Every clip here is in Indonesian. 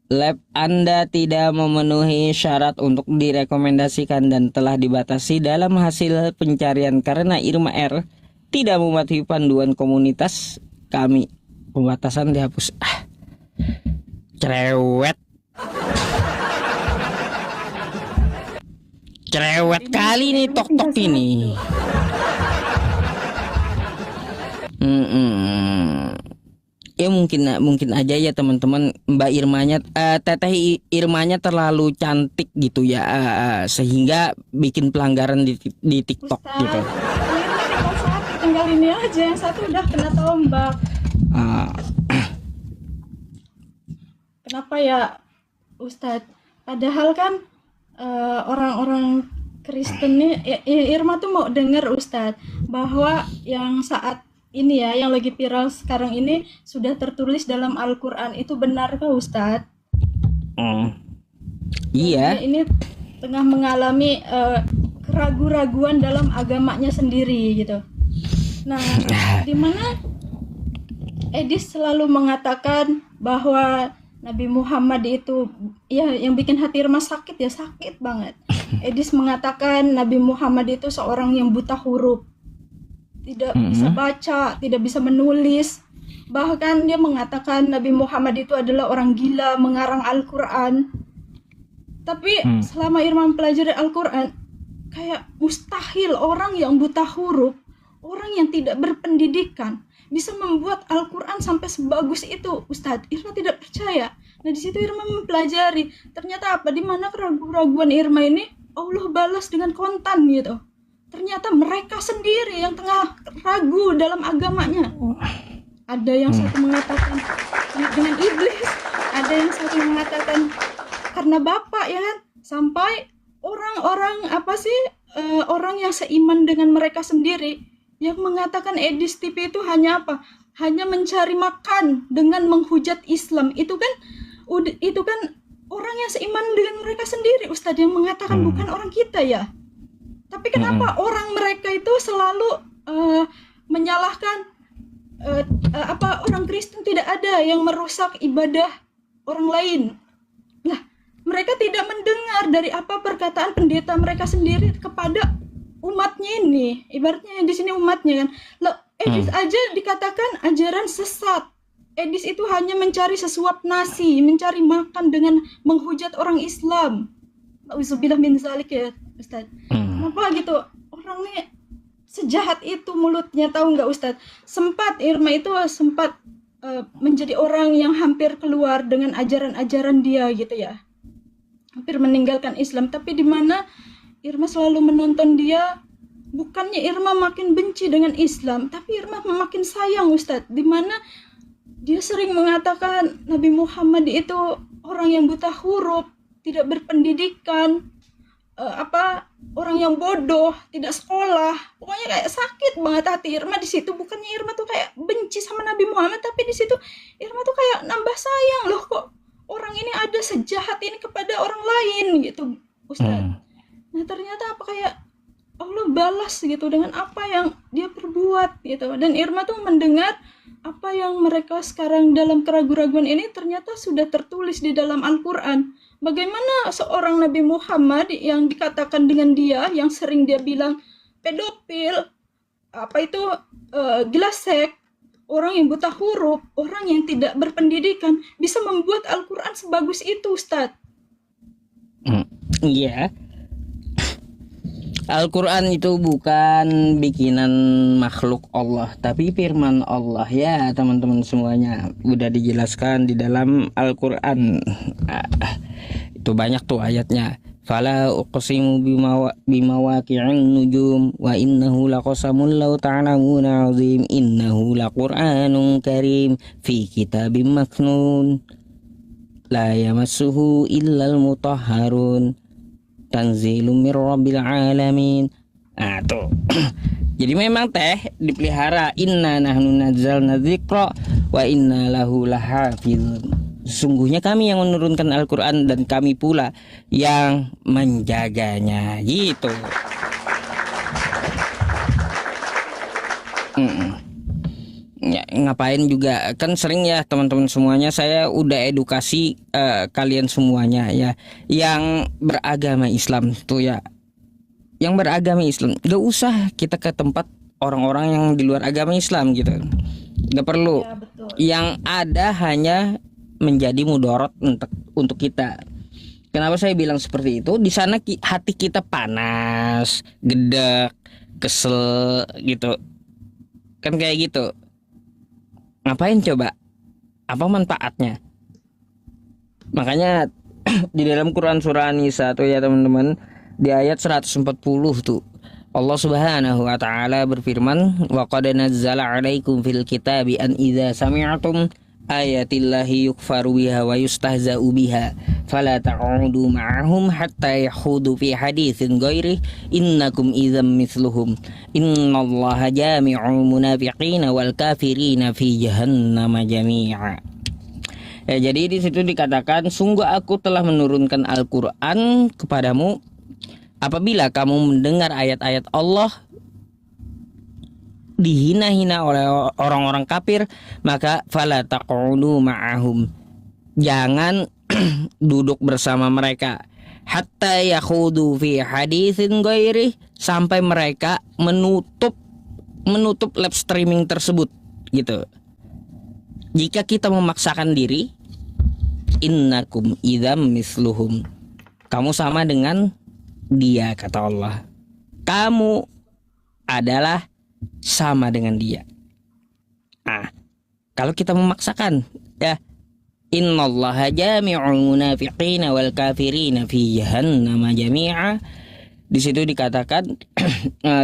Lab Anda tidak memenuhi syarat untuk direkomendasikan dan telah dibatasi dalam hasil pencarian karena Irma R tidak mematuhi panduan komunitas kami. Pembatasan dihapus. Cerewet. Cerewet kali nih tok-tok ini. Ya mungkin aja ya teman-teman, Mbak Irmanya, Teteh Irmanya terlalu cantik gitu ya, sehingga bikin pelanggaran di TikTok Ustaz, gitu. Irma tinggal satu, tinggal ini aja, yang satu udah kena tombak. Ah, Kenapa ya Ustadz? Padahal kan orang-orang Kristen nih, Irma tuh mau denger Ustadz bahwa yang saat ini ya, yang lagi viral sekarang ini sudah tertulis dalam Al-Quran, itu benarkah Ustadz? Dia iya. ini tengah mengalami keraguan-raguan dalam agamanya sendiri gitu. Nah, di mana Edis selalu mengatakan bahwa Nabi Muhammad itu, ya, yang bikin hati Irma sakit ya, sakit banget. Edis mengatakan Nabi Muhammad itu seorang yang buta huruf, tidak bisa baca, tidak bisa menulis. Bahkan dia mengatakan Nabi Muhammad itu adalah orang gila mengarang Al-Quran. Tapi selama Irma mempelajari Al-Quran, kayak mustahil orang yang buta huruf, orang yang tidak berpendidikan bisa membuat Al-Quran sampai sebagus itu, Ustadz. Irma tidak percaya. Nah, di situ Irma mempelajari. Ternyata apa? Di mana keraguan-raguan Irma ini Allah balas dengan kontan gitu. Ternyata mereka sendiri yang tengah ragu dalam agamanya. Ada yang satu mengatakan dengan iblis, ada yang satu mengatakan karena Bapak, ya kan? Sampai orang-orang orang yang seiman dengan mereka sendiri yang mengatakan Edis TV itu hanya apa? Hanya mencari makan dengan menghujat Islam. Itu kan orang yang seiman dengan mereka sendiri, Ustadz, yang mengatakan bukan orang kita ya. Tapi kenapa orang mereka itu selalu menyalahkan orang Kristen tidak ada yang merusak ibadah orang lain. Nah, mereka tidak mendengar dari apa perkataan pendeta mereka sendiri kepada umatnya ini. Ibaratnya di sini umatnya kan. Loh, Edis aja dikatakan ajaran sesat. Edis itu hanya mencari sesuap nasi, mencari makan dengan menghujat orang Islam. Auzubillah min zalik ya, Ustaz. Kenapa gitu? Orangnya sejahat itu mulutnya, tahu nggak Ustaz? Irma itu sempat menjadi orang yang hampir keluar dengan ajaran-ajaran dia gitu ya. Hampir meninggalkan Islam, tapi di mana Irma selalu menonton dia, bukannya Irma makin benci dengan Islam, tapi Irma makin sayang, Ustadz. Di mana dia sering mengatakan Nabi Muhammad itu orang yang buta huruf, tidak berpendidikan, orang yang bodoh, tidak sekolah. Pokoknya kayak sakit banget hati Irma di situ. Bukannya Irma tuh kayak benci sama Nabi Muhammad, tapi di situ Irma tuh kayak nambah sayang, loh kok orang ini ada sejahat ini kepada orang lain gitu, Ustadz. Nah, ternyata kayak Allah balas gitu dengan apa yang dia perbuat gitu. Dan Irma tuh mendengar apa yang mereka sekarang dalam keraguan-raguan ini ternyata sudah tertulis di dalam Al-Quran. Bagaimana seorang Nabi Muhammad yang dikatakan dengan dia, yang sering dia bilang pedofil, glasek, orang yang buta huruf, orang yang tidak berpendidikan, bisa membuat Al-Quran sebagus itu, Ustadz. Iya. Al-Quran itu bukan bikinan makhluk Allah, tapi firman Allah ya teman-teman semuanya. Udah dijelaskan di dalam Al-Quran. Itu banyak tuh ayatnya. Fala uqsimu bimawaqi'in nujum wa innahu laqasamun law ta'lamuna 'azim innahu laqur'anun karim fi kitabim maknun la yamassuhu illal mutahharun tanzilum mir rabbil alamin. Tuh. Jadi memang dipelihara, inna nahnu nazzalna dzikra wa inna lahu lahafizun. Sesungguhnya kami yang menurunkan Al-Quran dan kami pula yang menjaganya gitu. Ya, ngapain juga kan sering ya teman-teman semuanya, saya udah edukasi kalian semuanya ya yang beragama Islam tuh ya, yang beragama Islam gak usah kita ke tempat orang-orang yang di luar agama Islam gitu, gak perlu. Ya, betul. Yang ada hanya menjadi mudorot untuk kita. Kenapa saya bilang seperti itu? Di sana hati kita panas, gedek, kesel gitu, kan kayak gitu. Ngapain coba? Apa manfaatnya? Makanya di dalam Quran surah An-Nisa tuh ya teman-teman, di ayat 140 tuh Allah Subhanahu wa taala berfirman, wa qad nazzala 'alaikum fil kitabi an idza sami'tum ayatillahi yukfaru biha wa yustahza'u biha fala ta'udu ma'ahum hatta yakhudu fi haditsin ghairi innakum idzam mithluhum innallaha jami'ul munafiqina wal kafirina fi jahannam jami'a. Ya, jadi di situ dikatakan, sungguh aku telah menurunkan Al-Qur'an kepadamu apabila kamu mendengar ayat-ayat Allah dihina-hina oleh orang-orang kafir, maka fala taqudu ma'ahum, jangan duduk bersama mereka, hatta yakhudu fi haditsin ghairi, sampai mereka menutup live streaming tersebut gitu. Jika kita memaksakan diri, innakum idzam misluhum, kamu sama dengan dia, kata Allah. Kamu adalah sama dengan dia. Nah, kalau kita memaksakan ya, innallaha jami'ul munafiqina wal kafirina fi jahannam jami'a. Di situ dikatakan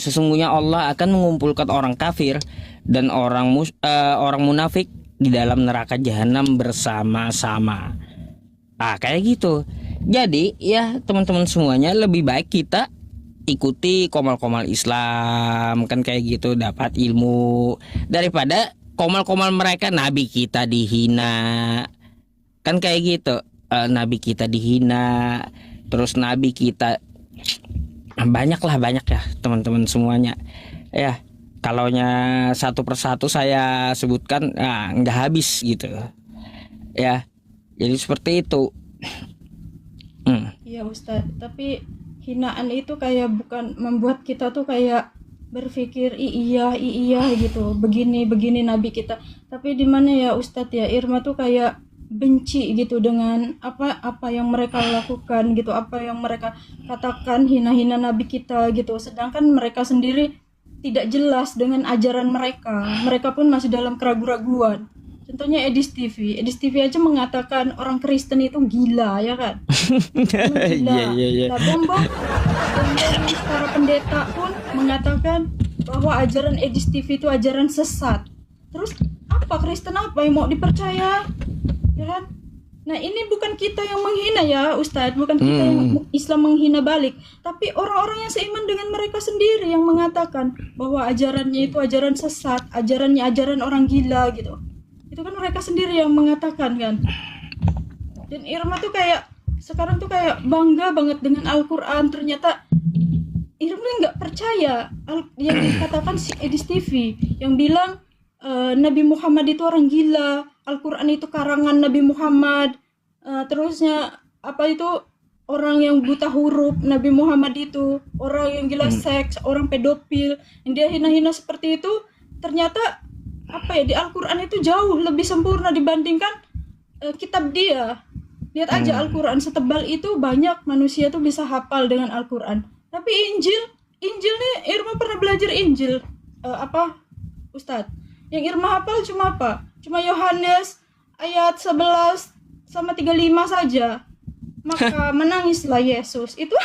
sesungguhnya Allah akan mengumpulkan orang kafir dan orang munafik di dalam neraka jahanam bersama-sama. Ah, kayak gitu. Jadi ya teman-teman semuanya, lebih baik kita ikuti komal-komal Islam, kan kayak gitu, dapat ilmu, daripada komal-komal mereka nabi kita dihina, kan kayak gitu. Nabi kita dihina, terus nabi kita banyak ya teman-teman semuanya ya. Kalaunya satu persatu saya sebutkan nggak habis gitu ya. Jadi seperti itu. Iya Ustadz, tapi hinaan itu kayak bukan membuat kita tuh kayak berpikir iya gitu, begini nabi kita. Tapi di mana ya Ustadz ya, Irma tuh kayak benci gitu dengan apa yang mereka lakukan gitu, apa yang mereka katakan, hina-hina nabi kita gitu. Sedangkan mereka sendiri tidak jelas dengan ajaran mereka. Mereka pun masih dalam keraguan-raguan. Contohnya Edis TV aja mengatakan orang Kristen itu gila, ya kan? Gila. Iya. Nah, Bombong para pendeta pun mengatakan bahwa ajaran Edis TV itu ajaran sesat. Terus apa Kristen apa yang mau dipercaya? Ya kan? Nah, ini bukan kita yang menghina ya Ustadz, bukan kita yang Islam menghina balik, tapi orang-orang yang seiman dengan mereka sendiri yang mengatakan bahwa ajarannya itu ajaran sesat, ajarannya ajaran orang gila gitu. Itu kan mereka sendiri yang mengatakan kan. Dan Irma tuh kayak sekarang tuh kayak bangga banget dengan Al-Quran. Ternyata Irma nggak percaya yang dikatakan si Edis TV yang bilang Nabi Muhammad itu orang gila, Al-Quran itu karangan Nabi Muhammad, terusnya apa itu orang yang buta huruf, Nabi Muhammad itu orang yang gila seks, orang pedofil, yang dia hina-hina seperti itu. Ternyata apa ya, di Al-Quran itu jauh lebih sempurna dibandingkan kitab dia. Lihat aja Al-Quran setebal itu, banyak manusia tuh bisa hafal dengan Al-Quran. Tapi Injil nih, Irma pernah belajar Injil apa Ustadz? Yang Irma hafal cuma apa? Cuma Yohanes ayat 11 sama 35 saja. Maka menangislah Yesus. Itu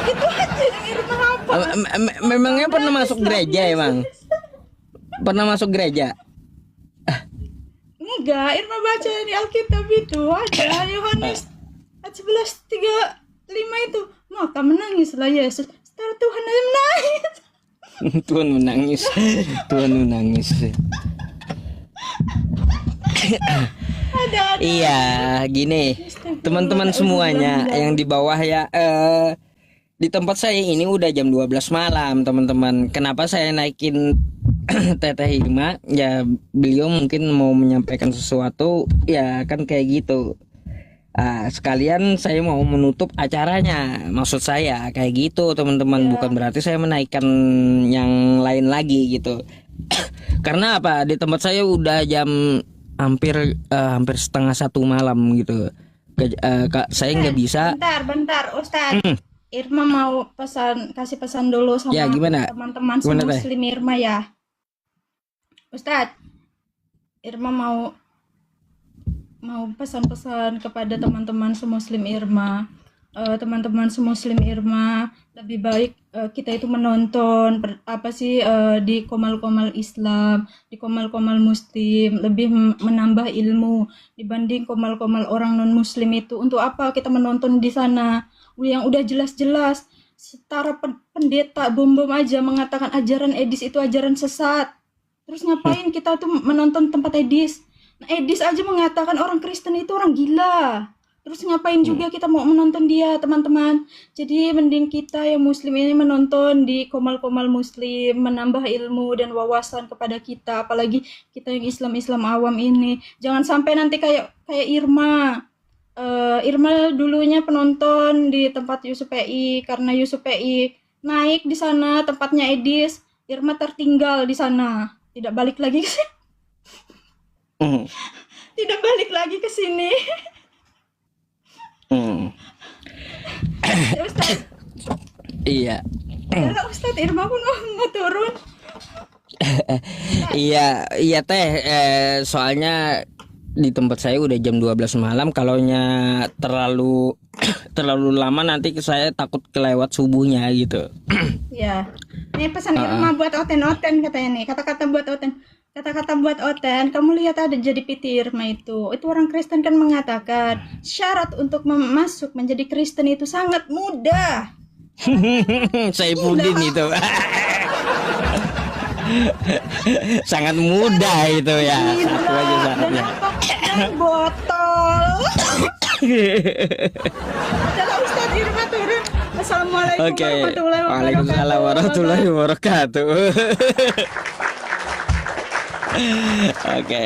itu aja yang Irma hafal. Memangnya pernah masuk gereja emang? Pernah masuk gereja? Enggak, Irma baca di Alkitab itu ada Yohanes ayat 11:35 itu. Maka menangislah Yesus. Setelah Tuhan aja menangis. Tuhan menangis. Ada. Iya, gini teman-teman semuanya yang di bawah ya, Di tempat saya ini udah jam 12 malam, teman-teman. Kenapa saya naikin Teteh Irma? Ya beliau mungkin mau menyampaikan sesuatu, ya kan kayak gitu. Sekalian saya mau menutup acaranya. Maksud saya kayak gitu, teman-teman. Ya. Bukan berarti saya menaikkan yang lain lagi gitu. Karena apa? Di tempat saya udah jam hampir setengah 1 malam gitu. Kak, saya nggak bisa. Bentar, Ustadz. Irma mau kasih pesan dulu sama Ya, gimana? teman-teman Gimana, Teh? Muslim Irma ya. Ustadz, Irma mau pesan-pesan kepada teman-teman semuslim Irma. Teman-teman semuslim Irma, lebih baik kita itu menonton di komal-komal Islam, di komal-komal Muslim, lebih menambah ilmu dibanding komal-komal orang non Muslim itu. Untuk apa kita menonton di sana? Yang udah jelas-jelas setara pendeta bom-bom aja mengatakan ajaran Edis itu ajaran sesat. Terus ngapain kita tuh menonton tempat Edis? Nah, Edis aja mengatakan orang Kristen itu orang gila. Terus ngapain juga kita mau menonton dia, teman-teman? Jadi mending kita yang Muslim ini menonton di komal-komal Muslim, menambah ilmu dan wawasan kepada kita, apalagi kita yang Islam awam ini. Jangan sampai nanti kayak Irma. Irma dulunya penonton di tempat Yusuf PI, karena Yusuf PI naik di sana tempatnya Edis, Irma tertinggal di sana, tidak balik lagi ke sini. Tidak balik lagi ke sini. Ya, Ustaz. Iya. Kalau Ustaz Irma pun mau turun. Iya Teh, soalnya di tempat saya udah jam 12 malam. Kalaunya terlalu lama nanti saya takut kelewat subuhnya gitu. Ya. Ini pesan Irma buat Oten katanya nih. Kata-kata buat Oten, kamu lihat ada jadi PT Irma itu orang Kristen kan mengatakan syarat untuk masuk menjadi Kristen itu sangat mudah. Saya pudin itu. Sangat mudah itu ya. Satu aja syaratnya. Dan botol. Dalam Ustaz Irma turun. Assalamualaikum warahmatullahi wabarakatuh. Waalaikumsalam warahmatullahi wabarakatuh. Oke.